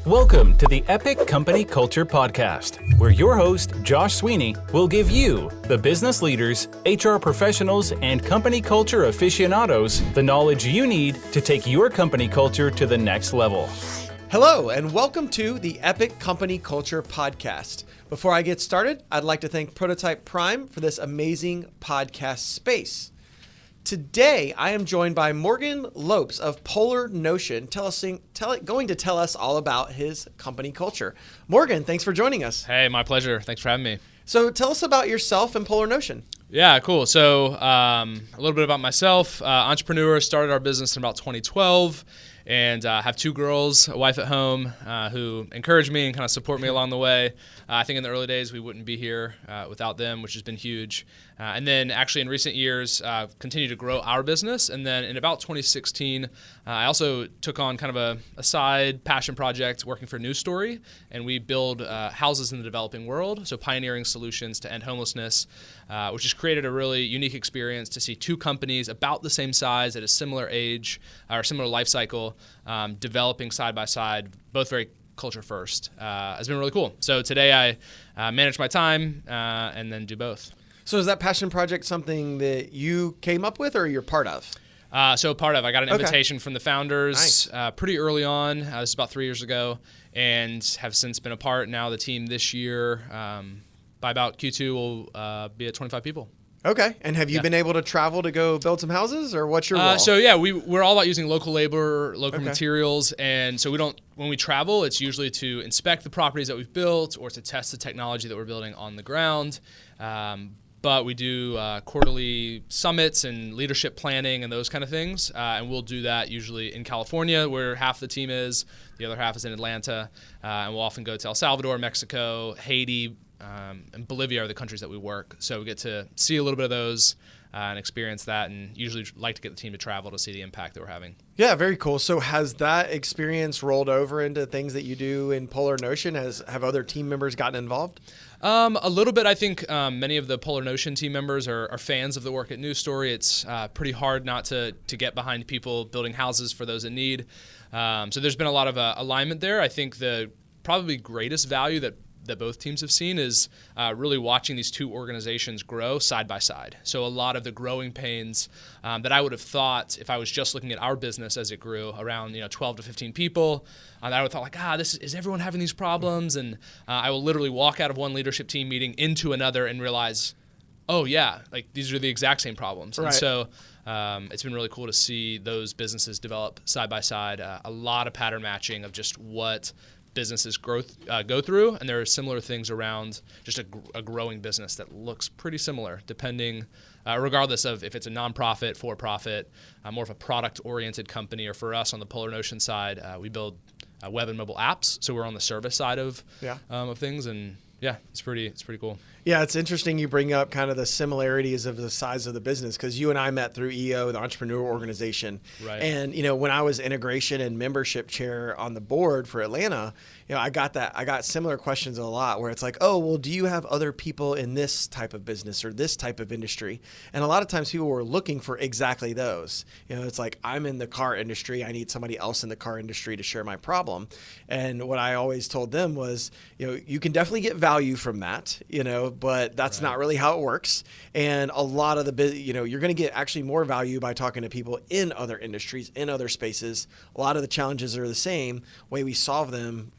Welcome to the Epic Company Culture Podcast, where your host, Josh Sweeney, will give you, the business leaders, HR professionals, and company culture aficionados, the knowledge you need to take your company culture to the next level. Hello, and welcome to the Epic Company Culture Podcast. Before I get started, I'd like to thank Prototype Prime for this amazing podcast space. Today, I am joined by Morgan Lopes of Polar Notion, going to tell us all about his company culture. Morgan, thanks for joining us. Hey, my pleasure. Thanks for having me. So tell us about yourself and Polar Notion. Yeah, cool. So a little bit about myself. Entrepreneur, started our business in about 2012. And have two girls, a wife at home who encourage me and kind of support me along the way. I think in the early days we wouldn't be here without them, which has been huge. And then actually in recent years, continue to grow our business. And then in about 2016, I also took on kind of a side passion project working for News Story. And we build houses in the developing world, so pioneering solutions to end homelessness, which has created a really unique experience to see two companies about the same size at a similar age or similar life cycle developing side by side, both very culture first. Has been really cool. So today I manage my time and then do both. So is that passion project something that you came up with or you're part of? So part of. I got an invitation from the founders Nice. Pretty early on. This is about 3 years ago, and have since been a part. Now the team this year, by about Q2, will be at 25 people. Okay. And have you been able to travel to go build some houses, or what's your role? So yeah, we're all about using local labor, local materials, and so when we travel, it's usually to inspect the properties that we've built or to test the technology that we're building on the ground. But we do quarterly summits and leadership planning and those kind of things, and we'll do that usually in California, where half the team is, the other half is in Atlanta, and we'll often go to El Salvador, Mexico, Haiti, and Bolivia are the countries that we work. So we get to see a little bit of those and experience that, and usually like to get the team to travel to see the impact that we're having. Yeah, very cool. So has that experience rolled over into things that you do in Polar Notion? Have other team members gotten involved? A little bit. I think many of the Polar Notion team members are fans of the work at News Story. It's pretty hard not to get behind people building houses for those in need. So there's been a lot of alignment there. I think the probably greatest value that both teams have seen is really watching these two organizations grow side by side. So a lot of the growing pains that I would have thought if I was just looking at our business as it grew around 12 to 15 people, I would have thought like, is everyone having these problems? And I will literally walk out of one leadership team meeting into another and realize, oh yeah, like these are the exact same problems. Right. And so it's been really cool to see those businesses develop side by side. A lot of pattern matching of just what businesses go through, and there are similar things around just a growing business that looks pretty similar, depending, regardless of if it's a nonprofit, for-profit, more of a product-oriented company, or for us on the Polar Notion side, we build web and mobile apps, so we're on the service side of things, and yeah, it's pretty cool. Yeah, it's interesting you bring up kind of the similarities of the size of the business, because you and I met through EO, the entrepreneur organization. Right. And, when I was integration and membership chair on the board for Atlanta, I got similar questions a lot where it's like, oh, well, do you have other people in this type of business or this type of industry? And a lot of times people were looking for exactly those. It's like, I'm in the car industry. I need somebody else in the car industry to share my problem. And what I always told them was, you can definitely get value from that, but that's not really how it works. And a lot of you're going to get actually more value by talking to people in other industries, in other spaces. A lot of the challenges are the same. Way we solve them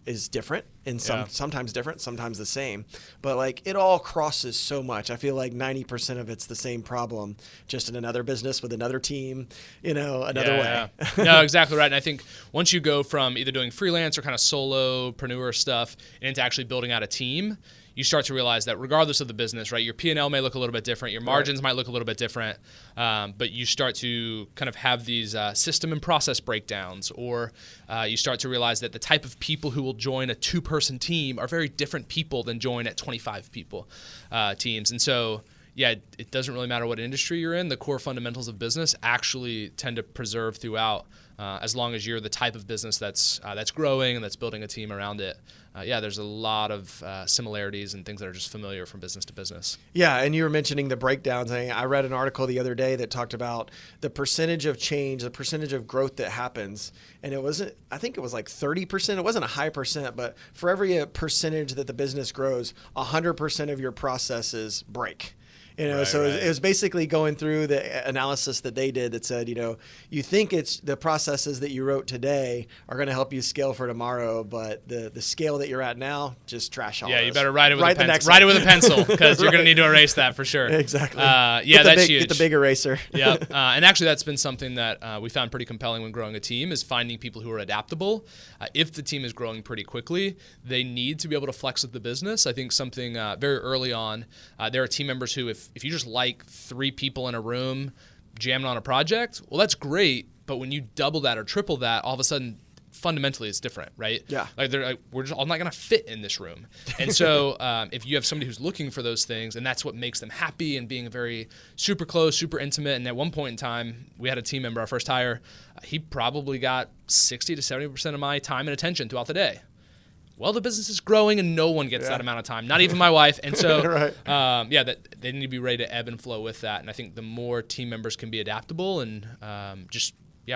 is different, and sometimes different, sometimes the same. But like it all crosses so much. I feel like 90% of it's the same problem, just in another business with another team, another way. Yeah. No, exactly right. And I think once you go from either doing freelance or kind of solopreneur stuff into actually building out a team, you start to realize that regardless of the business, right, your P&L may look a little bit different, your margins might look a little bit different, but you start to kind of have these system and process breakdowns, or you start to realize that the type of people who will join a two-person team are very different people than join at 25 people teams. And so it doesn't really matter what industry you're in. The core fundamentals of business actually tend to preserve throughout, as long as you're the type of business that's growing and that's building a team around it. There's a lot of similarities and things that are just familiar from business to business. Yeah, and you were mentioning the breakdowns. I read an article the other day that talked about the percentage of change, the percentage of growth that happens. And I think it was like 30%. It wasn't a high percent, but for every percentage that the business grows, 100% of your processes break. So it was basically going through the analysis that they did that said, you think it's the processes that you wrote today are going to help you scale for tomorrow, but the scale that you're at now, just trash all those. You better write it with a pencil. Write it with a pencil because you're going to need to erase that for sure. Exactly. That's huge. Get the big eraser. Yep. And actually, that's been something that we found pretty compelling when growing a team is finding people who are adaptable. If the team is growing pretty quickly, they need to be able to flex with the business. I think something very early on, there are team members who, if you just like 3 people in a room jamming on a project, well, that's great. But when you double that or triple that, all of a sudden, fundamentally, it's different, right? Yeah. Like they're like, we're just all not going to fit in this room. And so if you have somebody who's looking for those things, and that's what makes them happy and being very super close, super intimate. And at one point in time, we had a team member, our first hire, he probably got 60 to 70% of my time and attention throughout the day. Well, the business is growing and no one gets that amount of time, not even my wife. And so, that they need to be ready to ebb and flow with that. And I think the more team members can be adaptable and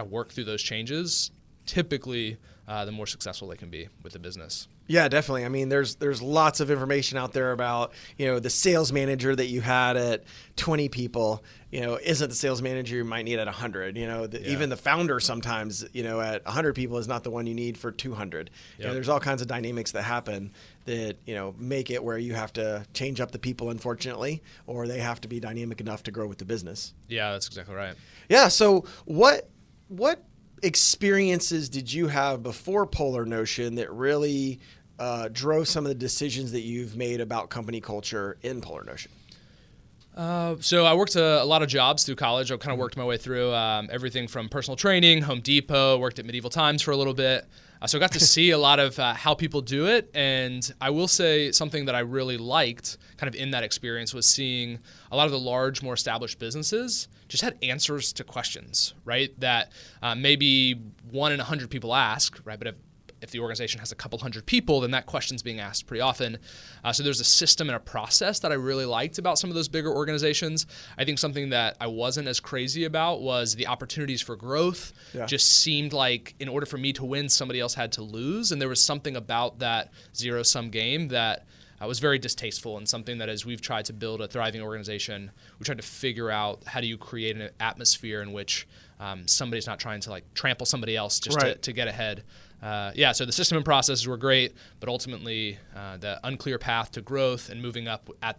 work through those changes, typically the more successful they can be with the business. Yeah, definitely. I mean, there's lots of information out there about, the sales manager that you had at 20 people, isn't the sales manager you might need at 100. Even the founder sometimes, at 100 people is not the one you need for 200. Yep. There's all kinds of dynamics that happen that, make it where you have to change up the people, unfortunately, or they have to be dynamic enough to grow with the business. Yeah, that's exactly right. Yeah. So what experiences did you have before Polar Notion that really drove some of the decisions that you've made about company culture in Polar Notion? So I worked a lot of jobs through college. I kind of worked my way through everything from personal training, Home Depot, worked at Medieval Times for a little bit. So I got to see a lot of how people do it. And I will say something that I really liked kind of in that experience was seeing a lot of the large, more established businesses just had answers to questions, right? That maybe 1 in 100 people ask, right? But if the organization has a couple hundred people, then that question's being asked pretty often. So there's a system and a process that I really liked about some of those bigger organizations. I think something that I wasn't as crazy about was the opportunities for growth. Yeah. Just seemed like in order for me to win, somebody else had to lose. And there was something about that zero-sum game that was very distasteful, and something that as we've tried to build a thriving organization, we tried to figure out how do you create an atmosphere in which somebody's not trying to like trample somebody else just to get ahead. So the system and processes were great, but ultimately the unclear path to growth and moving up at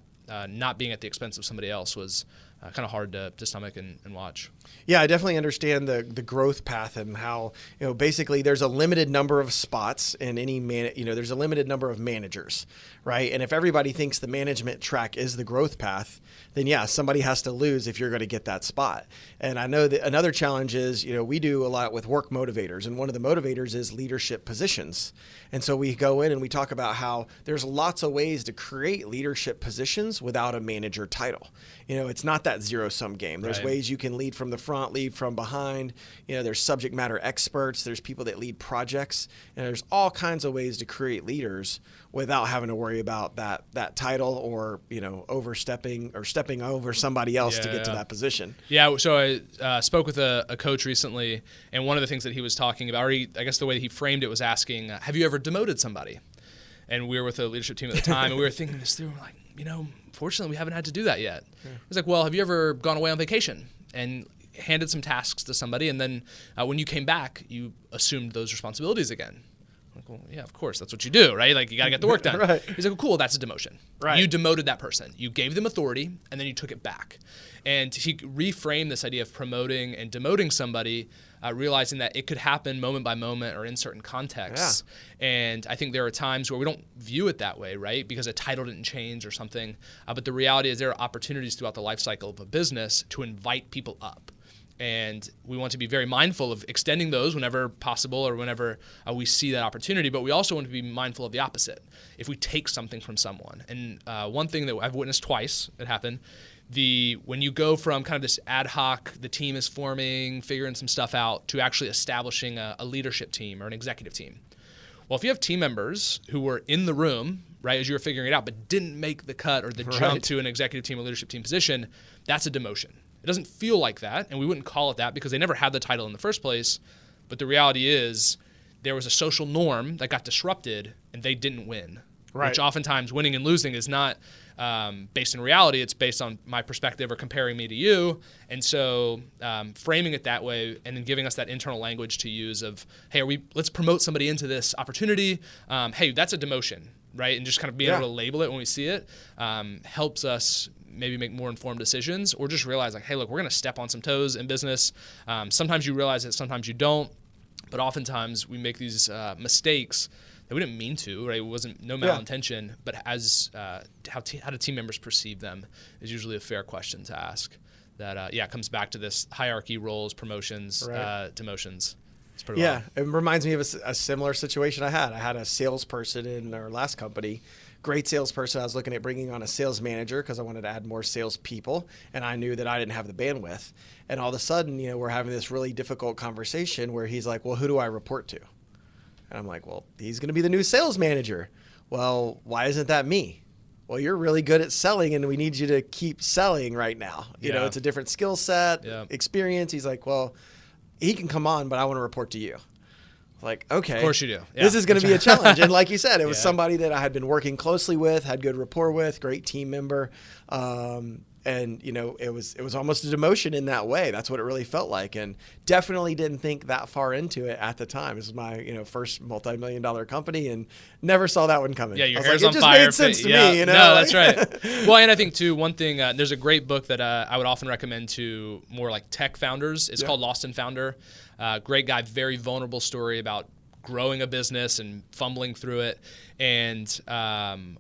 not being at the expense of somebody else was kind of hard to stomach and watch. Yeah, I definitely understand the growth path and how, basically there's a limited number of spots in any there's a limited number of managers, right? And if everybody thinks the management track is the growth path, then somebody has to lose if you're going to get that spot. And I know that another challenge is, we do a lot with work motivators, and one of the motivators is leadership positions. And so we go in and we talk about how there's lots of ways to create leadership positions without a manager title. It's not that zero-sum game. There's ways you can lead from the front, lead from behind. There's subject matter experts. There's people that lead projects. And there's all kinds of ways to create leaders without having to worry about that title or, overstepping or stepping over somebody else to get to that position. Yeah, so I spoke with a coach recently, and one of the things that he was talking about, or I guess the way that he framed it was asking, have you ever demoted somebody? And we were with a leadership team at the time, and we were thinking this through, like, fortunately, we haven't had to do that yet. Yeah. It was like, well, have you ever gone away on vacation and handed some tasks to somebody, and then when you came back, you assumed those responsibilities again? I'm like, well, yeah, of course, that's what you do, right? Like, you got to get the work done. Right. He's like, well, cool, that's a demotion. Right. You demoted that person. You gave them authority, and then you took it back. And he reframed this idea of promoting and demoting somebody, realizing that it could happen moment by moment or in certain contexts. Yeah. And I think there are times where we don't view it that way, right? Because a title didn't change or something. But the reality is there are opportunities throughout the life cycle of a business to invite people up. And we want to be very mindful of extending those whenever possible or whenever we see that opportunity. But we also want to be mindful of the opposite. If we take something from someone. And one thing that I've witnessed twice, it happened, when you go from kind of this ad hoc, the team is forming, figuring some stuff out, to actually establishing a leadership team or an executive team. Well, if you have team members who were in the room, right, as you were figuring it out, but didn't make the cut or the jump to an executive team or leadership team position, that's a demotion. It doesn't feel like that, and we wouldn't call it that because they never had the title in the first place. But the reality is there was a social norm that got disrupted, and they didn't win. Right. Which oftentimes winning and losing is not based in reality. It's based on my perspective or comparing me to you. And so framing it that way and then giving us that internal language to use of, hey, let's promote somebody into this opportunity. Hey, that's a demotion, right? And just kind of being able to label it when we see it helps us maybe make more informed decisions, or just realize like, hey, look, we're going to step on some toes in business. Sometimes you realize it, sometimes you don't. But oftentimes we make these mistakes that we didn't mean to, right? It wasn't no malintention, but as how do team members perceive them is usually a fair question to ask. That comes back to this hierarchy, roles, promotions, demotions. It's pretty wild. It reminds me of a similar situation I had. I had a salesperson in our last company, great salesperson. I was looking at bringing on a sales manager because I wanted to add more salespeople, and I knew that I didn't have the bandwidth. And all of a sudden, we're having this really difficult conversation where he's like, well, who do I report to? And I'm like, well, he's going to be the new sales manager. Well, why isn't that me? Well, you're really good at selling, and we need you to keep selling right now. You know, it's a different skill set, experience. He's like, well, he can come on, but I want to report to you. Like, okay. Of course you do. Yeah. This is going to be a challenge. And like you said, it was somebody that I had been working closely with, had good rapport with, great team member. And, it was almost a demotion in that way. That's what it really felt like. And definitely didn't think that far into it at the time. This was my, first multi-million-dollar company, and never saw that one coming. Yeah, your hair's on fire. It just made sense to me, No, that's right. Well, and I think, too, one thing, there's a great book that I would often recommend to more like tech founders. It's called Lost and Founder. Great guy, very vulnerable story about growing a business and fumbling through it. And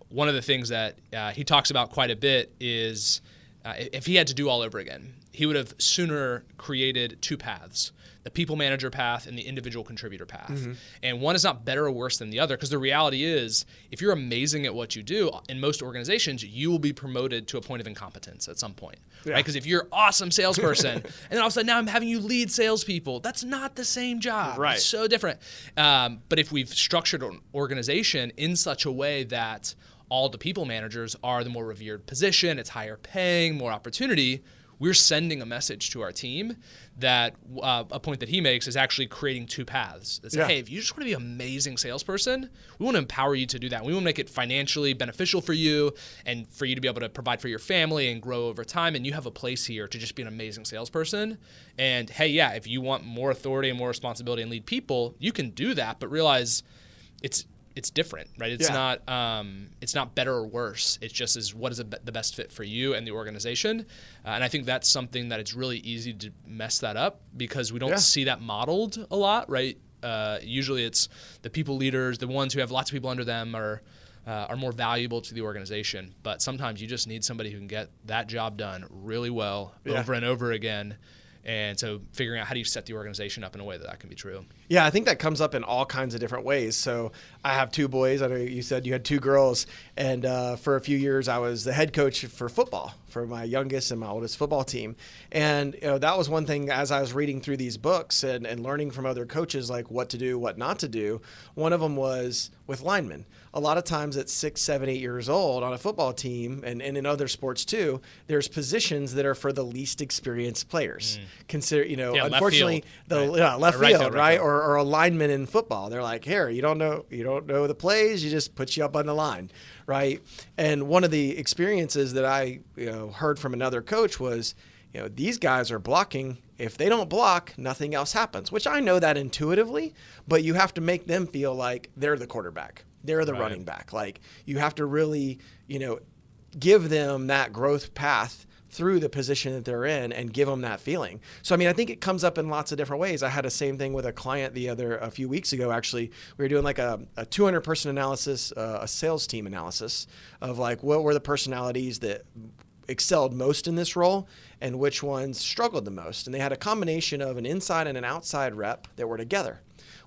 one of the things that he talks about quite a bit is if he had to do all over again, he would have sooner created two paths, the people manager path and the individual contributor path. Mm-hmm. And one is not better or worse than the other, because the reality is if you're amazing at what you do, in most organizations, you will be promoted to a point of incompetence at some point, right? Because if you're an awesome salesperson and then all of a sudden now I'm having you lead salespeople, that's not the same job. Right. It's so different. But if we've structured an organization in such a way that all the people managers are the more revered position, it's higher paying, more opportunity, we're sending a message to our team that a point that he makes is actually creating two paths. It's like, hey, if you just want to be an amazing salesperson, we want to empower you to do that. We want to make it financially beneficial for you and for you to be able to provide for your family and grow over time. And you have a place here to just be an amazing salesperson. And hey, if you want more authority and more responsibility and lead people, you can do that, but realize it's different, right? It's not better or worse. It's just what is the best fit for you and the organization. And I think that's something that it's really easy to mess that up because we don't see that modeled a lot, right? Usually it's the people leaders, the ones who have lots of people under them are more valuable to the organization. But sometimes you just need somebody who can get that job done really well over and over again. And so figuring out how do you set the organization up in a way that can be true. Yeah, I think that comes up in all kinds of different ways. So I have two boys. I know you said you had two girls. And for a few years, I was the head coach for football for my youngest and my oldest football team. And that was one thing as I was reading through these books and learning from other coaches, like what to do, what not to do. One of them was with linemen. A lot of times at 6, 7, 8 years old on a football team and in other sports too, there's positions that are for the least experienced players. Consider, unfortunately, left field, right? Or a lineman in football. They're like, here, you don't know the plays, you just put you up on the line, right? And one of the experiences that I heard from another coach was, these guys are blocking. If they don't block, nothing else happens, which I know that intuitively, but you have to make them feel like they're the quarterback. They're the running back. Like you have to really, give them that growth path through the position that they're in and give them that feeling. So, I think it comes up in lots of different ways. I had the same thing with a client a few weeks ago, actually. We were doing like a 200 person analysis, a sales team analysis of like, what were the personalities that excelled most in this role and which ones struggled the most. And they had a combination of an inside and an outside rep that were together.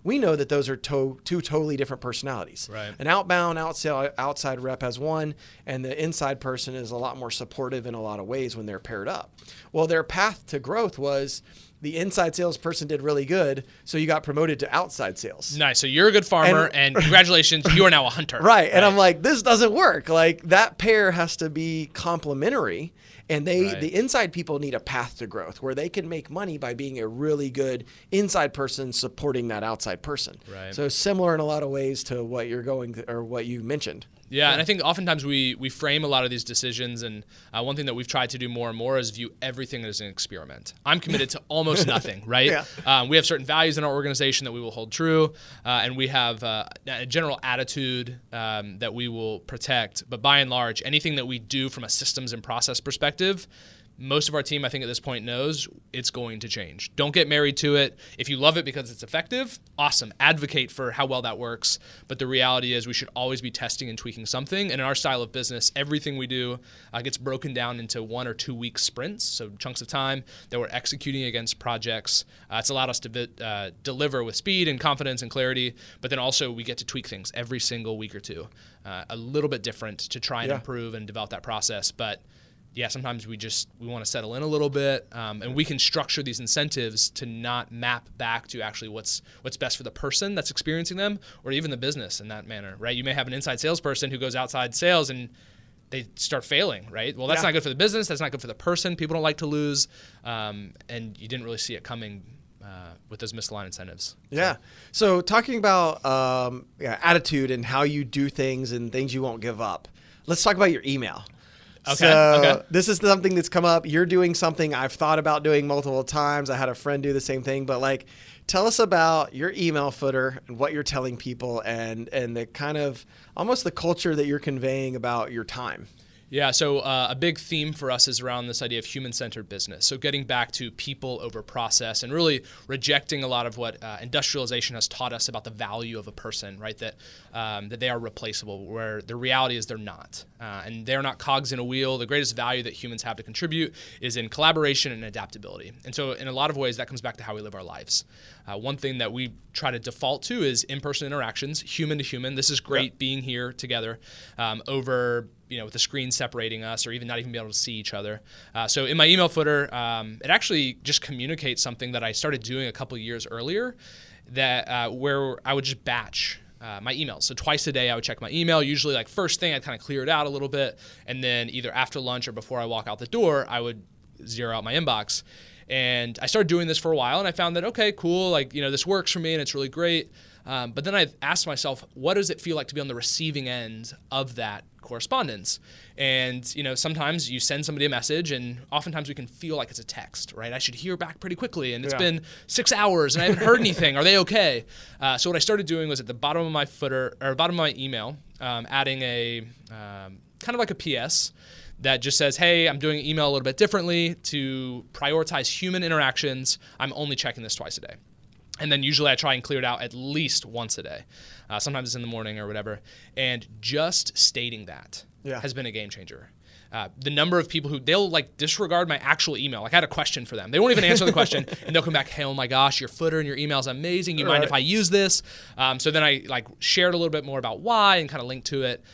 we know that those are two totally different personalities. Right. An outbound outside rep has one, and the inside person is a lot more supportive in a lot of ways when they're paired up. Well, their path to growth was the inside salesperson did really good, so you got promoted to outside sales. Nice. So you're a good farmer, and congratulations, you are now a hunter. Right. And I'm like, this doesn't work. Like, that pair has to be complementary, and the inside people need a path to growth where they can make money by being a really good inside person supporting that outside person. Right. So similar in a lot of ways to what you're or what you mentioned. Yeah, and I think oftentimes we frame a lot of these decisions, and one thing that we've tried to do more and more is view everything as an experiment. I'm committed to almost nothing, right? Yeah. We have certain values in our organization that we will hold true, and we have a general attitude that we will protect. But by and large, anything that we do from a systems and process perspective, most of our team, I think at this point, knows it's going to change. Don't get married to it. If you love it because it's effective, awesome. Advocate for how well that works. But the reality is we should always be testing and tweaking something. And in our style of business, everything we do gets broken down into 1 or 2 week sprints, so chunks of time that we're executing against projects. It's allowed us to deliver with speed and confidence and clarity, but then also we get to tweak things every single week or two, a little bit different to try and improve and develop that process. But yeah, sometimes we want to settle in a little bit, and we can structure these incentives to not map back to actually what's best for the person that's experiencing them, or even the business in that manner, right? You may have an inside salesperson who goes outside sales and they start failing, right? Well, that's not good for the business. That's not good for the person. People don't like to lose, and you didn't really see it coming with those misaligned incentives. Yeah. So talking about attitude and how you do things and things you won't give up, let's talk about your email. Okay. This is something that's come up. You're doing something I've thought about doing multiple times. I had a friend do the same thing, but tell us about your email footer and what you're telling people and the kind of almost the culture that you're conveying about your time. Yeah, so a big theme for us is around this idea of human-centered business. So getting back to people over process and really rejecting a lot of what industrialization has taught us about the value of a person, right? That they are replaceable, where the reality is they're not. And they're not cogs in a wheel. The greatest value that humans have to contribute is in collaboration and adaptability. And so in a lot of ways, that comes back to how we live our lives. One thing that we try to default to is in-person interactions, human to human. This is great being here together over with the screen separating us or even not even be able to see each other. So in my email footer, it actually just communicates something that I started doing a couple of years earlier that where I would just batch my emails. So twice a day I would check my email. Usually first thing I'd kind of clear it out a little bit. And then either after lunch or before I walk out the door, I would zero out my inbox. And I started doing this for a while and I found that, okay, cool. This works for me and it's really great. But then I asked myself, what does it feel like to be on the receiving end of that correspondence? And, sometimes you send somebody a message and oftentimes we can feel like it's a text, right? I should hear back pretty quickly and it's been 6 hours and I haven't heard anything. Are they okay? So what I started doing was at the bottom of my footer or bottom of my email, adding a kind of like a PS that just says, hey, I'm doing email a little bit differently to prioritize human interactions. I'm only checking this twice a day. And then usually I try and clear it out at least once a day. Sometimes it's in the morning or whatever. And just stating that has been a game changer. The number of people who they'll disregard my actual email. I had a question for them. They won't even answer the question and they'll come back, hey, oh my gosh, your footer and your email is amazing. You mind if I use this? So then I shared a little bit more about why and kind of linked to it.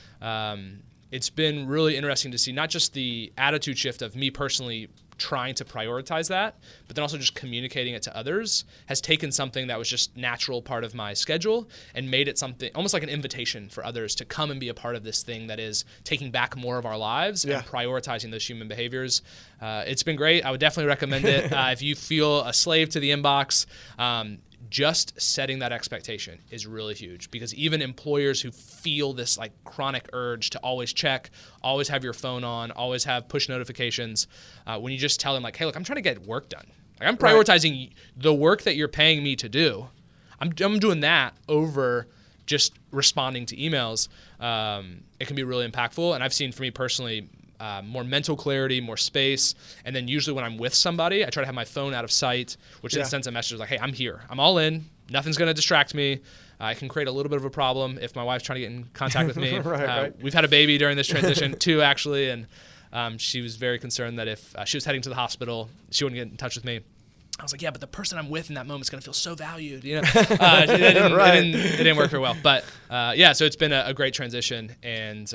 It's been really interesting to see not just the attitude shift of me personally trying to prioritize that, but then also just communicating it to others has taken something that was just natural part of my schedule and made it something almost like an invitation for others to come and be a part of this thing that is taking back more of our lives and prioritizing those human behaviors. It's been great. I would definitely recommend it. If you feel a slave to the inbox, just setting that expectation is really huge, because even employers who feel this chronic urge to always check, always have your phone on, always have push notifications, when you just tell them hey, look, I'm trying to get work done. I'm prioritizing the work that you're paying me to do. I'm doing that over just responding to emails. It can be really impactful. And I've seen for me personally, more mental clarity, more space. And then usually when I'm with somebody, I try to have my phone out of sight, which then sends a message hey, I'm here. I'm all in. Nothing's going to distract me. I can create a little bit of a problem if my wife's trying to get in contact with me. Right. We've had a baby during this transition too, actually. And she was very concerned that if she was heading to the hospital, she wouldn't get in touch with me. I was like, yeah, but the person I'm with in that moment is going to feel so valued. It didn't work very well. But so it's been a great transition. And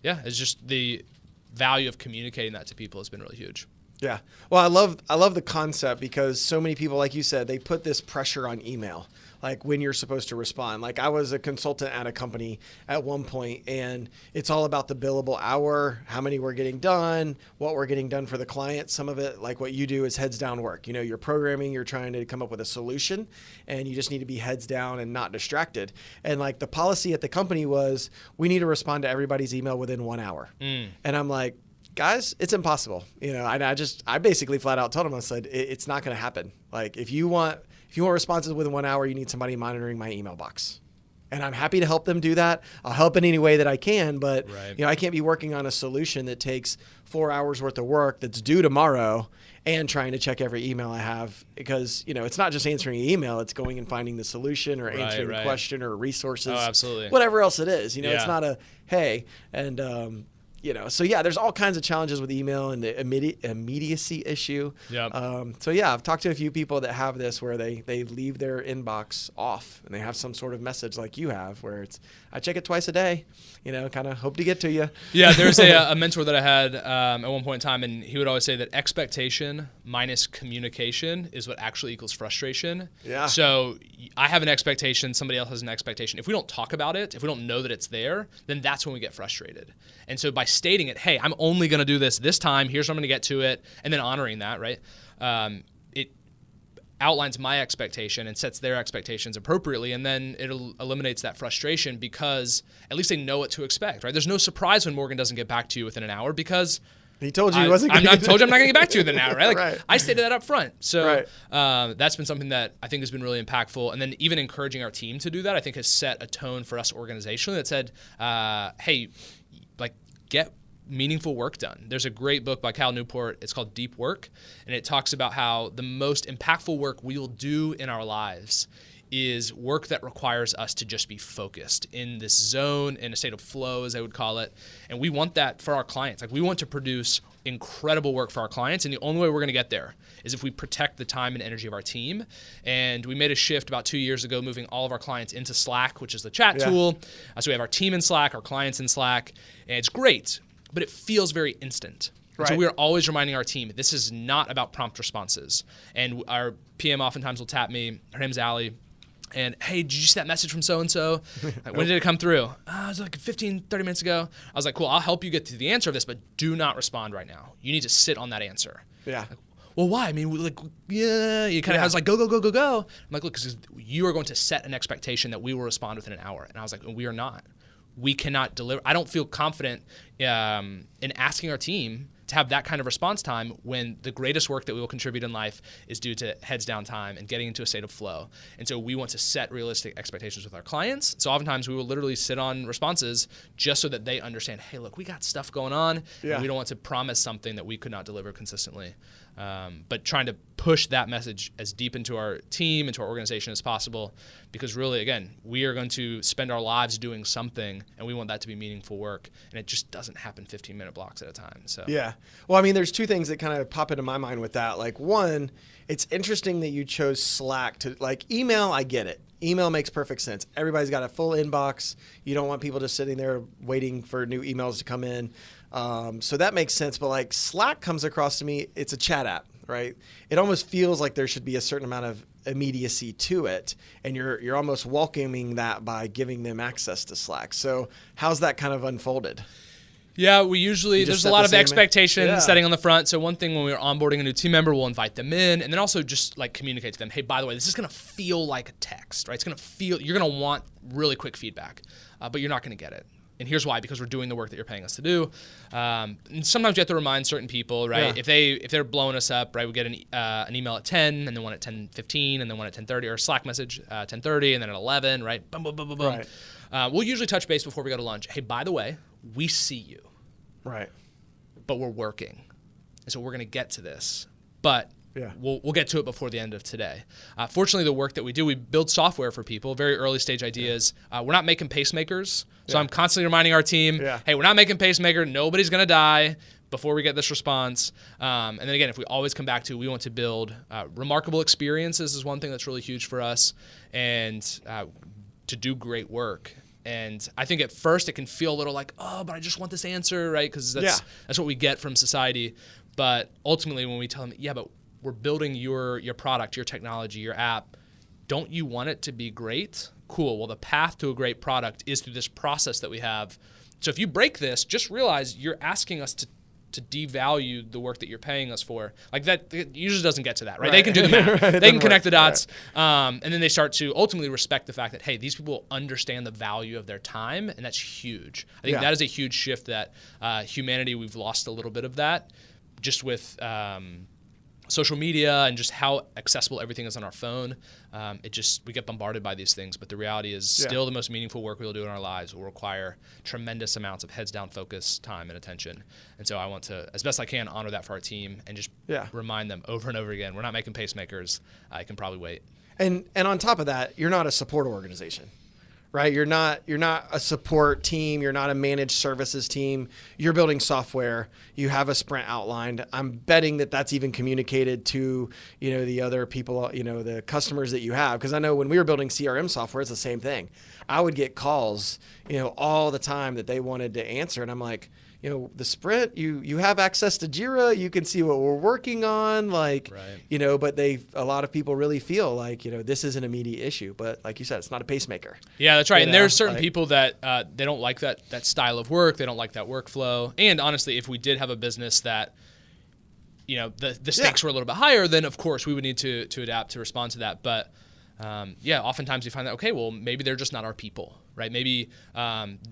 it's just the value of communicating that to people has been really huge. Yeah. Well, I love the concept because so many people, like you said, they put this pressure on email, like when you're supposed to respond. Like I was a consultant at a company at one point, and it's all about the billable hour, how many we're getting done, what we're getting done for the client. Some of it, like what you do, is heads down work. You know, you're programming, you're trying to come up with a solution, and you just need to be heads down and not distracted. And like the policy at the company was, we need to respond to everybody's email within 1 hour. And I'm like, guys, it's impossible. You know, I basically flat out told them, I said, it's not going to happen. Like if you want responses within 1 hour, you need somebody monitoring my email box. And I'm happy to help them do that. I'll help in any way that I can, but you know, I can't be working on a solution that takes 4 hours worth of work that's due tomorrow and trying to check every email I have, because, you know, it's not just answering an email, it's going and finding the solution or answering the question or resources, absolutely, whatever else it is. You know, it's not a, hey, and, you know, so yeah, there's all kinds of challenges with email and the immediacy issue. So yeah, I've talked to a few people that have this where they leave their inbox off and they have some sort of message like you have where it's, I check it twice a day, you know, kind of hope to get to you. Yeah, there's a mentor that I had at one point in time, and he would always say that expectation minus communication is what actually equals frustration. Yeah. So I have an expectation, somebody else has an expectation. If we don't talk about it, if we don't know that it's there, then that's when we get frustrated. And so by stating it, hey, I'm only going to do this time, here's how I'm going to get to it, and then honoring that, right? It outlines my expectation and sets their expectations appropriately, and then it eliminates that frustration because at least they know what to expect, right? There's no surprise when Morgan doesn't get back to you within an hour because he told you he wasn't going to I'm not going to get back to you within an hour, right? Like right. I stated that up front. So that's been something that I think has been really impactful. And then even encouraging our team to do that, I think has set a tone for us organizationally that said, hey, like get meaningful work done. There's a great book by Cal Newport. It's called Deep Work. And it talks about how the most impactful work we will do in our lives is work that requires us to just be focused in this zone, in a state of flow, as I would call it. And we want that for our clients. Like we want to produce incredible work for our clients. And the only way we're going to get there is if we protect the time and energy of our team. And we made a shift about 2 years ago, moving all of our clients into Slack, which is the chat tool. So we have our team in Slack, our clients in Slack, and it's great, but it feels very instant. Right. So we are always reminding our team, this is not about prompt responses. And our PM oftentimes will tap me, her name's Allie, and hey, did you see that message from so-and-so? Like, when did it come through? It was like 15, 30 minutes ago. I was like, cool, I'll help you get to the answer of this, but do not respond right now. You need to sit on that answer. Yeah. Like, well, why? I mean, like, you kind of was like, go. I'm like, look, because you are going to set an expectation that we will respond within an hour. And I was like, we are not. We cannot deliver. I don't feel confident in asking our team to have that kind of response time when the greatest work that we will contribute in life is due to heads down time and getting into a state of flow. And so we want to set realistic expectations with our clients. So oftentimes we will literally sit on responses just so that they understand, hey, look, we got stuff going on. And we don't want to promise something that we could not deliver consistently. But trying to push that message as deep into our team, into our organization as possible, because really, again, we are going to spend our lives doing something, and we want that to be meaningful work, and it just doesn't happen 15-minute blocks at a time. So yeah, well, I mean, there's two things that kind of pop into my mind with that. Like one, it's interesting that you chose Slack to like email. I get it. Email makes perfect sense. Everybody's got a full inbox. You don't want people just sitting there waiting for new emails to come in. So that makes sense. But like Slack comes across to me, it's a chat app, right? It almost feels like there should be a certain amount of immediacy to it. And you're almost welcoming that by giving them access to Slack. So how's that kind of unfolded? Yeah, we usually, there's a lot of expectation setting on the front. So one thing when we're onboarding a new team member, we'll invite them in and then also just like communicate to them, hey, by the way, this is going to feel like a text, right? It's going to feel, you're going to want really quick feedback, but you're not going to get it. And here's why, because we're doing the work that you're paying us to do. And sometimes you have to remind certain people, right? Yeah. If they're blowing us up, right, we get an email at 10 and then one at 10:15 and then one at 10:30, or a Slack message 10:30 and then at 11, right? Boom, boom, boom, boom, boom. Right. We'll usually touch base before we go to lunch. Hey, by the way, we see you. Right. But we're working. And so we're going to get to this. But we'll get to it before the end of today. Fortunately, the work that we do, we build software for people, very early stage ideas. We're not making pacemakers. So I'm constantly reminding our team, hey, we're not making pacemaker. Nobody's going to die. before we get this response. And then again, if we always come back to, we want to build remarkable experiences is one thing that's really huge for us, and to do great work. And I think at first it can feel a little like, oh, but I just want this answer, right? Because that's what we get from society. But ultimately, when we tell them, yeah, but we're building your product, your technology, your app, don't you want it to be great? Cool. Well, the path to a great product is through this process that we have. So if you break this, just realize you're asking us to devalue the work that you're paying us for. Like that, it usually doesn't get to that, right? They can do the math. They can connect the dots. And then they start to ultimately respect the fact that, hey, these people understand the value of their time, and that's huge. I think that is a huge shift that humanity, we've lost a little bit of that just with social media and just how accessible everything is on our phone. We get bombarded by these things, but the reality is still the most meaningful work we'll do in our lives will require tremendous amounts of heads down focus, time, and attention. And so I want to, as best I can, honor that for our team and just remind them over and over again, we're not making pacemakers. I can probably wait. And on top of that, you're not a support organization. Right? You're not a support team. You're not a managed services team. You're building software. You have a sprint outlined. I'm betting that that's even communicated to, the other people, the customers that you have. Because I know when we were building CRM software, it's the same thing. I would get calls, all the time that they wanted to answer. And I'm like, the sprint, you have access to Jira, you can see what we're working on, but a lot of people really feel like, this is an immediate issue, but like you said, it's not a pacemaker. Yeah, that's right. And there are certain people that they don't like that style of work. They don't like that workflow. And honestly, if we did have a business that, the stakes were a little bit higher, then of course we would need to adapt to respond to that. But oftentimes you find that, okay, well, maybe they're just not our people, right? Maybe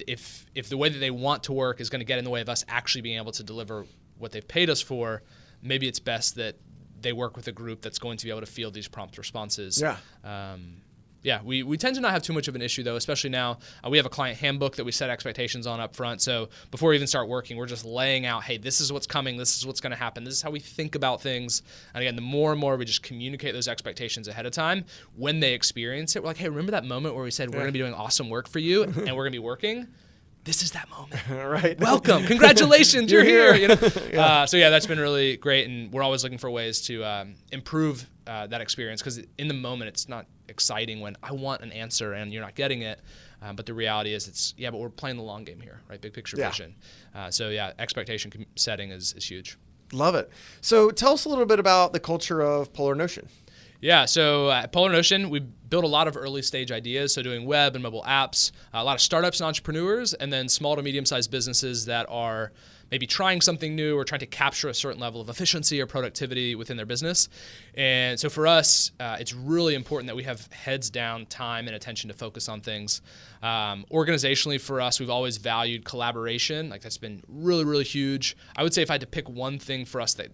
if the way that they want to work is going to get in the way of us actually being able to deliver what they've paid us for, maybe it's best that they work with a group that's going to be able to field these prompt responses. We tend to not have too much of an issue, though, especially now. We have a client handbook that we set expectations on up front. So before we even start working, we're just laying out, hey, this is what's coming. This is what's going to happen. This is how we think about things. And again, the more and more we just communicate those expectations ahead of time, when they experience it, we're like, hey, remember that moment where we said we're going to be doing awesome work for you and we're going to be working? This is that moment. Right. Welcome. Congratulations. You're here. That's been really great. And we're always looking for ways to improve that experience, because in the moment it's not exciting when I want an answer and you're not getting it. But the reality is but we're playing the long game here, right? Big picture vision. Expectation setting is huge. Love it. So tell us a little bit about the culture of Polar Notion. Yeah, so at Polar Notion, we built a lot of early stage ideas, so doing web and mobile apps, a lot of startups and entrepreneurs, and then small to medium-sized businesses that are maybe trying something new or trying to capture a certain level of efficiency or productivity within their business. And so for us, it's really important that we have heads down time and attention to focus on things. Organizationally for us, we've always valued collaboration. Like that's been really, really huge. I would say if I had to pick one thing for us that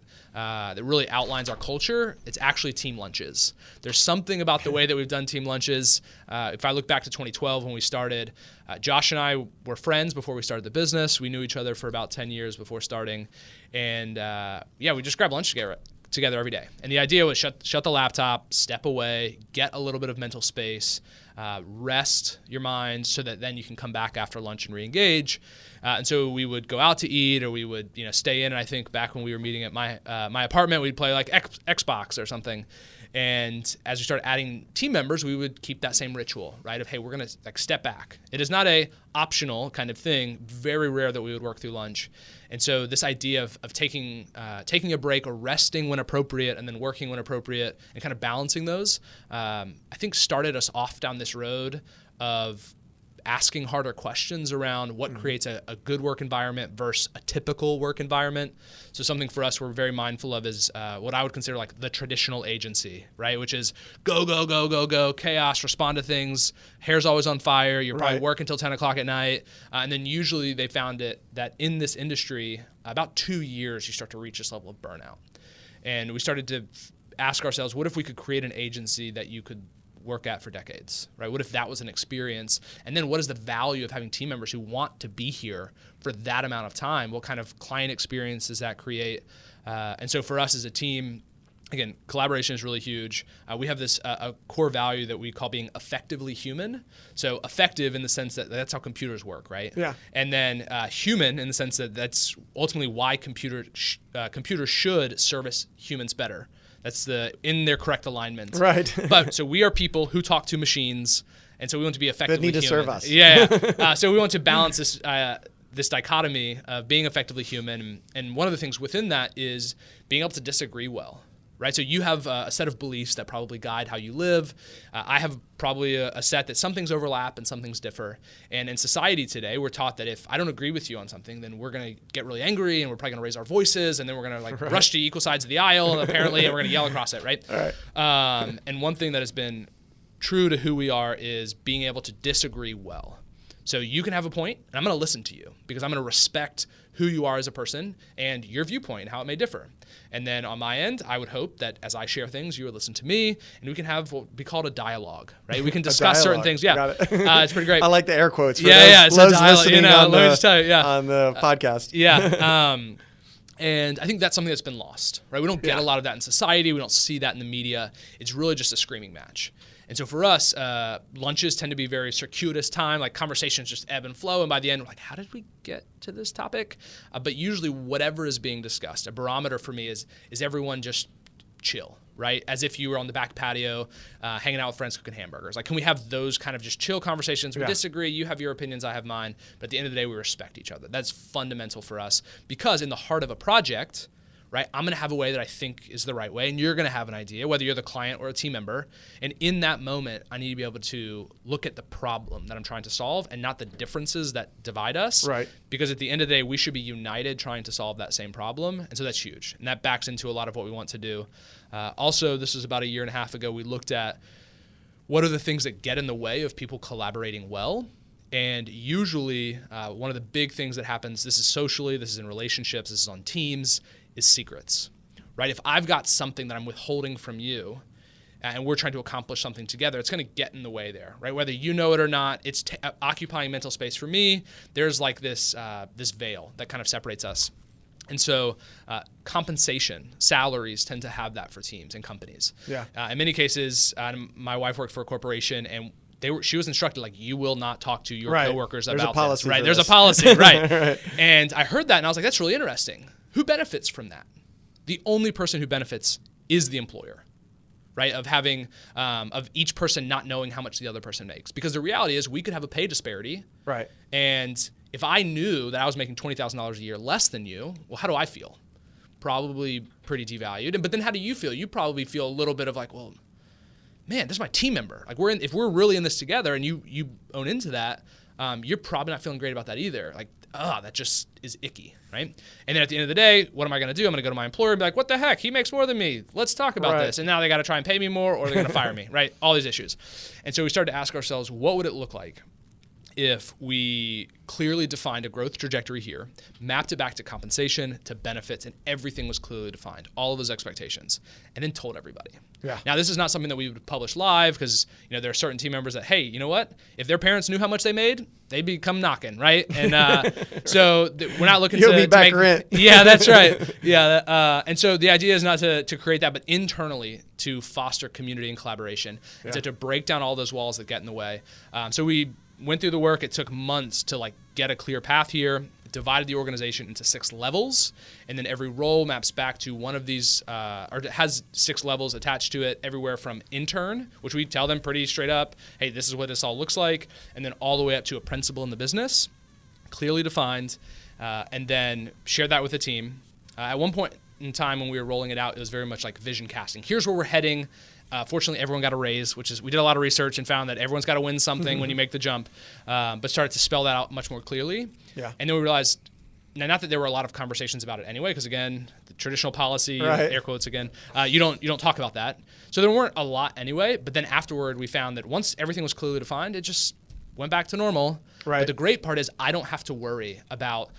really outlines our culture, it's actually team lunches. There's something about the way that we've done team lunches. If I look back to 2012 when we started, Josh and I were friends before we started the business. We knew each other for about 10 years before starting. And we just grabbed lunch together every day. And the idea was shut the laptop, step away, get a little bit of mental space, rest your mind so that then you can come back after lunch and re-engage. And so we would go out to eat, or we would stay in. And I think back when we were meeting at my apartment, we'd play like Xbox or something. And as we started adding team members, we would keep that same ritual, right? Of, hey, we're going to step back. It is not a optional kind of thing. Very rare that we would work through lunch. And so this idea of taking a break or resting when appropriate and then working when appropriate and kind of balancing those, I think started us off down this road of asking harder questions around what creates a good work environment versus a typical work environment. So something for us we're very mindful of is what I would consider like the traditional agency, right? Which is go, go, go, go, go, chaos, respond to things, hair's always on fire, you're probably working until 10 o'clock at night. And then usually they found it that in this industry, about 2 years, you start to reach this level of burnout. And we started to ask ourselves, what if we could create an agency that you could work at for decades, right? What if that was an experience? And then what is the value of having team members who want to be here for that amount of time? What kind of client experience does that create? And so for us as a team, again, collaboration is really huge. We have this a core value that we call being effectively human. So effective in the sense that that's how computers work, right? Yeah. And then human in the sense that that's ultimately why computers should service humans better. That's in their correct alignment. Right. But so we are people who talk to machines, and so we want to be effectively that need to human. serve us. Yeah. So we want to balance this dichotomy of being effectively human, and one of the things within that is being able to disagree well. Right, so you have a set of beliefs that probably guide how you live. I have probably a set that some things overlap and some things differ. And in society today, we're taught that if I don't agree with you on something, then we're going to get really angry and we're probably going to raise our voices and then we're going to rush to equal sides of the aisle apparently, and we're going to yell across it, right? All right. And one thing that has been true to who we are is being able to disagree well. So you can have a point, and I'm going to listen to you because I'm going to respect who you are as a person and your viewpoint and how it may differ. And then on my end, I would hope that as I share things, you would listen to me, and we can have what we call a dialogue, right? We can discuss certain things. Yeah, Got it. It's pretty great. I like the air quotes. For It's those a dialogue. listening Let me just tell you, on the podcast. Yeah. And I think that's something that's been lost, right? We don't get Yeah. a lot of that in society. We don't see that in the media. It's really just a screaming match. And so for us, lunches tend to be very circuitous time, like conversations just ebb and flow. And by the end, we're like, how did we get to this topic? But usually whatever is being discussed, a barometer for me is everyone just chill, right? As if you were on the back patio, hanging out with friends cooking hamburgers. Like, can we have those kind of just chill conversations? We disagree, you have your opinions, I have mine. But at the end of the day, we respect each other. That's fundamental for us because in the heart of a project, right, I'm going to have a way that I think is the right way, and you're going to have an idea, whether you're the client or a team member. And in that moment, I need to be able to look at the problem that I'm trying to solve and not the differences that divide us. Right. Because at the end of the day, we should be united trying to solve that same problem. And so that's huge. And that backs into a lot of what we want to do. Also, this was about 1.5 years ago, we looked at what are the things that get in the way of people collaborating well. And usually, one of the big things that happens, this is socially, this is in relationships, this is on teams, is secrets, right? If I've got something that I'm withholding from you and we're trying to accomplish something together, it's going to get in the way there, right? Whether you know it or not, it's occupying mental space for me. There's like this veil that kind of separates us. And so compensation, salaries tend to have that for teams and companies. Yeah. In many cases, my wife worked for a corporation and she was instructed, like, you will not talk to your coworkers There's about a policy this. Right. for There's this. a policy. Right. Right. And I heard that and I was like, that's really interesting. Who benefits from that? The only person who benefits is the employer, right? Of having, of each person not knowing how much the other person makes. Because the reality is we could have a pay disparity. Right. And if I knew that I was making $20,000 a year less than you, well, how do I feel? Probably pretty devalued. But then how do you feel? You probably feel a little bit of like, well, man, this is my team member. Like if we're really in this together and you own into that, you're probably not feeling great about that either. Like, that just is icky, right? And then at the end of the day, what am I going to do? I'm going to go to my employer and be like, what the heck? He makes more than me. Let's talk about this. And now they got to try and pay me more or they're going to fire me, right? All these issues. And so we started to ask ourselves, what would it look like if we clearly defined a growth trajectory here, mapped it back to compensation, to benefits, and everything was clearly defined, all of those expectations, and then told everybody. Yeah. Now, this is not something that we would publish live because, there are certain team members that, hey, you know what? If their parents knew how much they made, they'd be come knocking, right? And we're not looking You'll to be back make rent. Yeah, that's right. Yeah. And so the idea is not to create that, but internally to foster community and collaboration, and to break down all those walls that get in the way. So we went through the work. It took months to get a clear path here, divided the organization into 6 levels, and then every role maps back to one of these, or it has 6 levels attached to it, everywhere from intern, which we tell them pretty straight up, hey, this is what this all looks like, and then all the way up to a principal in the business, clearly defined, and then share that with the team. At one point in time when we were rolling it out, it was very much like vision casting. Here's where we're heading. Fortunately, everyone got a raise, we did a lot of research and found that everyone's got to win something when you make the jump, but started to spell that out much more clearly. Yeah. And then we realized, now not that there were a lot of conversations about it anyway, because again, the traditional policy, Right. air quotes again, you don't talk about that. So there weren't a lot anyway, but then afterward we found that once everything was clearly defined, it just went back to normal. Right. But the great part is I don't have to worry about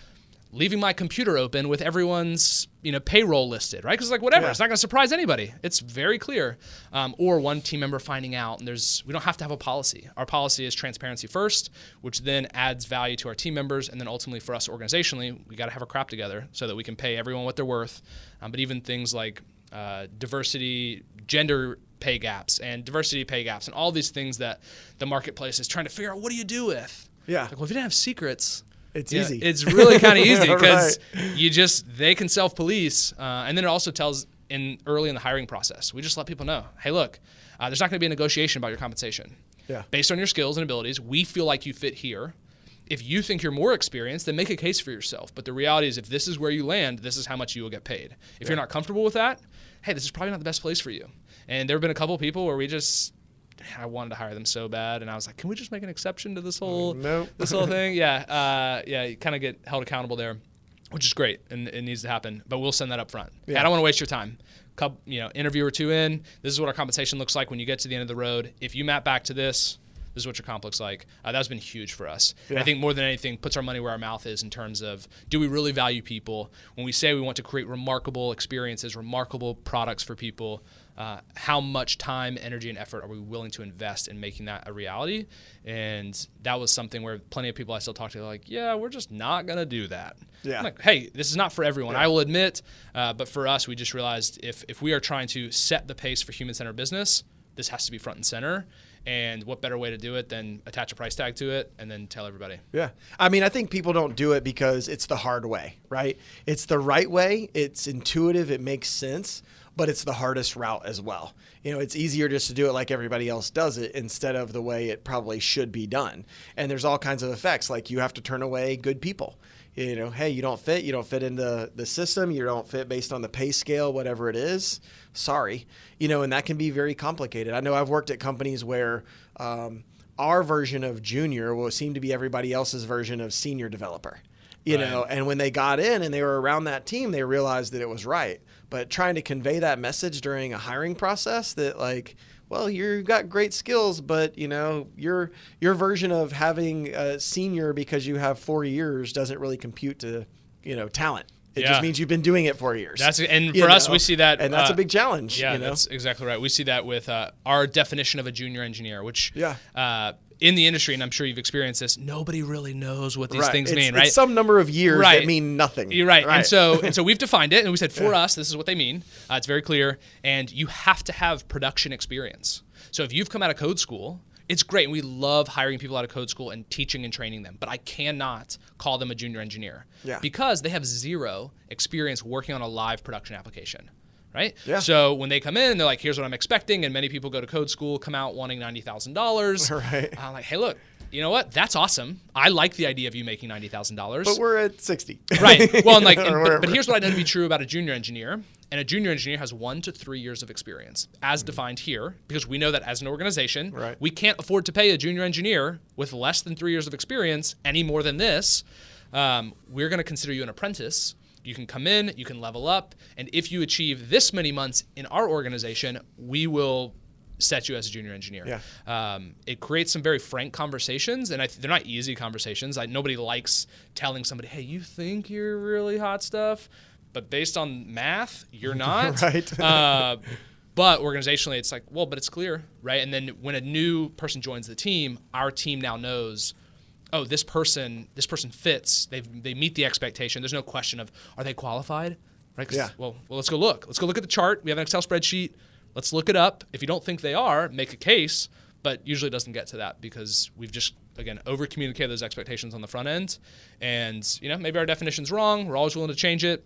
leaving my computer open with everyone's payroll listed, right? Because whatever, it's not going to surprise anybody. It's very clear. Or one team member finding out, and we don't have to have a policy. Our policy is transparency first, which then adds value to our team members, and then ultimately for us organizationally, we got to have our crap together so that we can pay everyone what they're worth. But even things like diversity, gender pay gaps, and diversity pay gaps, and all these things that the marketplace is trying to figure out what do you do with. Yeah. Like, well, if you didn't have secrets, it's easy. It's really kind of easy because Right. they can self-police. And then it also tells early in the hiring process, we just let people know, hey, look, there's not going to be a negotiation about your compensation. Yeah. Based on your skills and abilities, we feel like you fit here. If you think you're more experienced, then make a case for yourself. But the reality is, if this is where you land, this is how much you will get paid. If you're not comfortable with that, hey, this is probably not the best place for you. And there have been a couple of people where I wanted to hire them so bad, and I was like, can we just make an exception to this whole this whole thing? Yeah, you kind of get held accountable there, which is great, and it needs to happen. But we'll send that up front. Yeah. I don't want to waste your time. Interview or two in, this is what our compensation looks like when you get to the end of the road. If you map back to this is what your comp looks like. That's been huge for us. Yeah. And I think more than anything, puts our money where our mouth is in terms of, do we really value people? When we say we want to create remarkable experiences, remarkable products for people, how much time, energy, and effort are we willing to invest in making that a reality? And that was something where plenty of people I still talk to are like, yeah, we're just not going to do that. Yeah. I'm like, hey, this is not for everyone. Yeah. I will admit, but for us, we just realized if we are trying to set the pace for human-centered business, this has to be front and center. And what better way to do it than attach a price tag to it and then tell everybody? Yeah. I mean, I think people don't do it because it's the hard way, right? It's the right way. It's intuitive. It makes sense, but it's the hardest route as well. It's easier just to do it like everybody else does it instead of the way it probably should be done. And there's all kinds of effects, like you have to turn away good people. Hey, you don't fit into the system, you don't fit based on the pay scale, whatever it is. Sorry. And that can be very complicated. I know I've worked at companies where our version of junior will seem to be everybody else's version of senior developer. And when they got in and they were around that team, they realized that it was right. But trying to convey that message during a hiring process that like, well, you've got great skills, but your version of having a senior because you have 4 years doesn't really compute to, talent. It just means you've been doing it 4 years. For us, we see that, and that's a big challenge. Yeah, that's exactly right. We see that with our definition of a junior engineer, which in the industry, and I'm sure you've experienced this, nobody really knows what these things mean, right? It's some number of years that mean nothing. You're right. And so we've defined it, and we said for us, this is what they mean. It's very clear, and you have to have production experience. So if you've come out of code school, it's great. And we love hiring people out of code school and teaching and training them, but I cannot call them a junior engineer because they have zero experience working on a live production application. Right? Yeah. So when they come in, they're like, here's what I'm expecting. And many people go to code school, come out wanting $90,000. Right. I'm like, hey, look, you know what? That's awesome. I like the idea of you making $90,000. But we're at 60. Right. Well, but here's what I know to be true about a junior engineer. And a junior engineer has 1 to 3 years of experience, as defined here, because we know that as an organization, we can't afford to pay a junior engineer with less than 3 years of experience any more than this. We're going to consider you an apprentice. You can come in, you can level up, and if you achieve this many months in our organization, we will set you as a junior engineer. Yeah. It creates some very frank conversations, and they're not easy conversations. Nobody likes telling somebody, hey, you think you're really hot stuff, but based on math, you're not. Right. But organizationally, it's like, well, but it's clear, right? And then when a new person joins the team, our team now knows, oh, this person fits. They meet the expectation. There's no question of, are they qualified? Right? Yeah. Well, let's go look. Let's go look at the chart. We have an Excel spreadsheet. Let's look it up. If you don't think they are, make a case. But usually it doesn't get to that because we've just, again, over-communicated those expectations on the front end. And, maybe our definition's wrong. We're always willing to change it.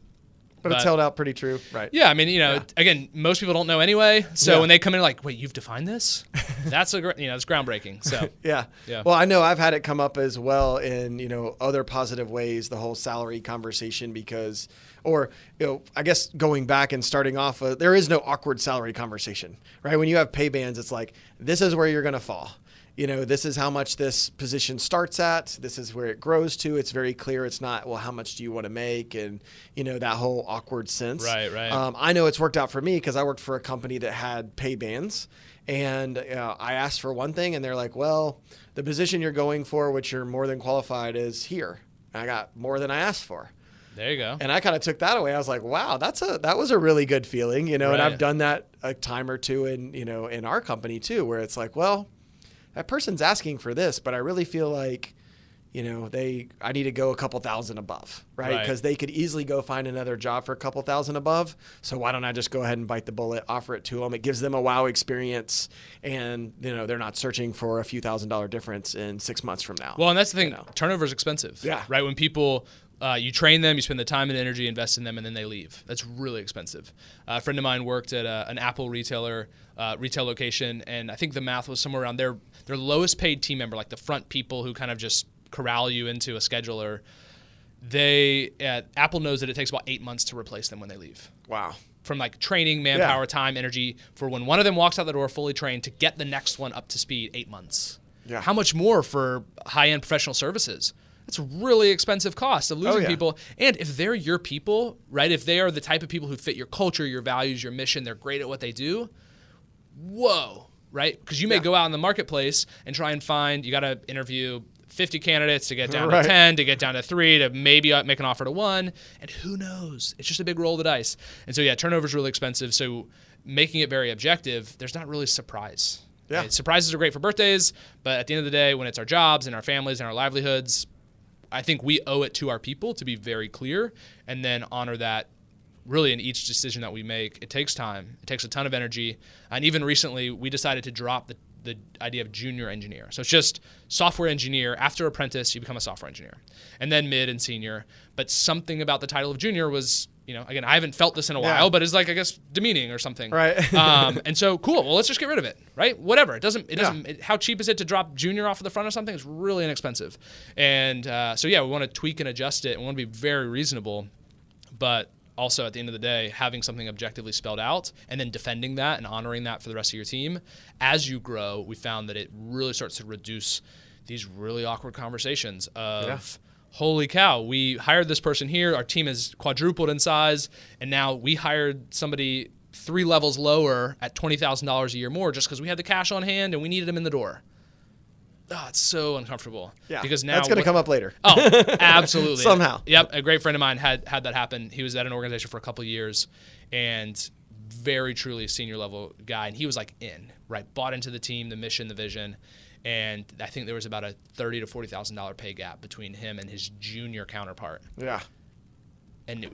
But it's held out pretty true, right? Yeah, I mean, again, most people don't know anyway. So when they come in, like, wait, you've defined this? That's it's groundbreaking. So yeah. Yeah. Well, I know I've had it come up as well in other positive ways, the whole salary conversation, because, I guess going back and starting off, there is no awkward salary conversation, right? When you have pay bands, it's like, this is where you're going to fall. This is how much this position starts at. This is where it grows to. It's very clear. It's not, well, how much do you want to make? And, that whole awkward sense. Right. I know it's worked out for me because I worked for a company that had pay bands. And I asked for one thing, and they're like, well, the position you're going for, which you're more than qualified, is here. And I got more than I asked for. There you go. And I kind of took that away. I was like, wow, that was a really good feeling, and I've done that a time or two in our company too, where it's like, well, that person's asking for this, but I really feel like, I need to go a couple thousand above, right? Because they could easily go find another job for a couple thousand above. So why don't I just go ahead and bite the bullet, offer it to them? It gives them a wow experience, and they're not searching for a few $1,000 difference in 6 months from now. Well, and that's the thing. Turnover is expensive. Yeah. Right. When people, you train them, you spend the time and energy, invest in them, and then they leave. That's really expensive. A friend of mine worked at an Apple retail location, and I think the math was somewhere around their lowest paid team member, like the front people who kind of just corral you into a scheduler. Apple knows that it takes about 8 months to replace them when they leave. Wow. From like training, manpower, time, energy, for when one of them walks out the door fully trained to get the next one up to speed, 8 months. Yeah. How much more for high-end professional services? That's a really expensive cost of losing people. And if they're your people, right, if they are the type of people who fit your culture, your values, your mission, they're great at what they do, whoa, right? Because you may go out in the marketplace and try and find, you got to interview 50 candidates to get down to 10, to get down to 3, to maybe make an offer to 1. And who knows? It's just a big roll of the dice. And so, turnover is really expensive. So making it very objective, there's not really surprise. Yeah. Right? Surprises are great for birthdays, but at the end of the day, when it's our jobs and our families and our livelihoods, I think we owe it to our people to be very clear and then honor that really in each decision that we make. It takes time. It takes a ton of energy. And even recently, we decided to drop the idea of junior engineer. So it's just software engineer. After apprentice, you become a software engineer. And then mid and senior. But something about the title of junior was, again, I haven't felt this in a while, but it's like, I guess, demeaning or something. Right. And so, cool. Well, let's just get rid of it, right? Whatever. It doesn't, how cheap is it to drop junior off of the front of something? It's really inexpensive. And we want to tweak and adjust it. And we want to be very reasonable. But also, at the end of the day, having something objectively spelled out and then defending that and honoring that for the rest of your team. As you grow, we found that it really starts to reduce these really awkward conversations of, holy cow, we hired this person here, our team has quadrupled in size, and now we hired somebody 3 levels lower at $20,000 a year more just because we had the cash on hand and we needed them in the door. Oh, it's so uncomfortable. Yeah, because now that's going to come up later. Oh, absolutely. Somehow. Yep. A great friend of mine had that happen. He was at an organization for a couple of years and very truly a senior level guy. And he was like bought into the team, the mission, the vision. And I think there was about a $30,000 to $40,000 pay gap between him and his junior counterpart. Yeah. And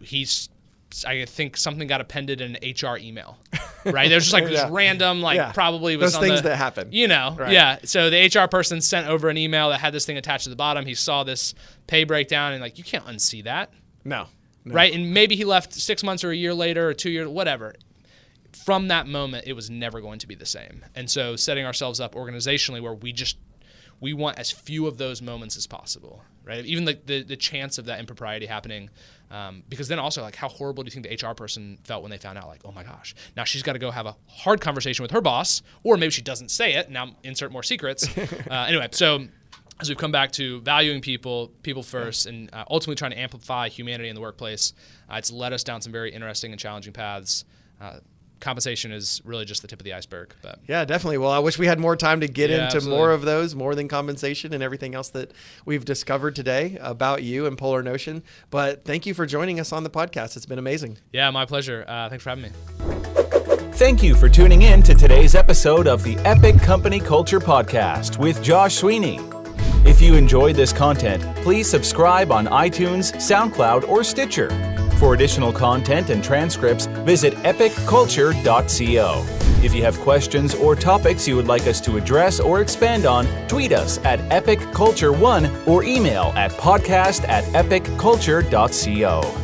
I think something got appended in an HR email, right? There's just like this random, probably was those on things that happen. Right. Yeah. So the HR person sent over an email that had this thing attached to the bottom. He saw this pay breakdown and you can't unsee that. No. Right. And maybe he left 6 months or a year later or 2 years, whatever. From that moment, it was never going to be the same. And so setting ourselves up organizationally where we want as few of those moments as possible, right? Even the chance of that impropriety happening, because then also how horrible do you think the HR person felt when they found out oh my gosh, now she's got to go have a hard conversation with her boss, or maybe she doesn't say it. Now insert more secrets. Anyway, so as we've come back to valuing people first, and ultimately trying to amplify humanity in the workplace, it's led us down some very interesting and challenging paths. Compensation is really just the tip of the iceberg. But yeah, definitely. Well, I wish we had more time to get into more of those, more than compensation and everything else that we've discovered today about you and Polar Notion. But thank you for joining us on the podcast. It's been amazing. Yeah, my pleasure. Thanks for having me. Thank you for tuning in to today's episode of the Epic Company Culture Podcast with Josh Sweeney. If you enjoyed this content, please subscribe on iTunes, SoundCloud, or Stitcher. For additional content and transcripts, visit epicculture.co. If you have questions or topics you would like us to address or expand on, tweet us at epicculture1 or email at podcast@epicculture.co.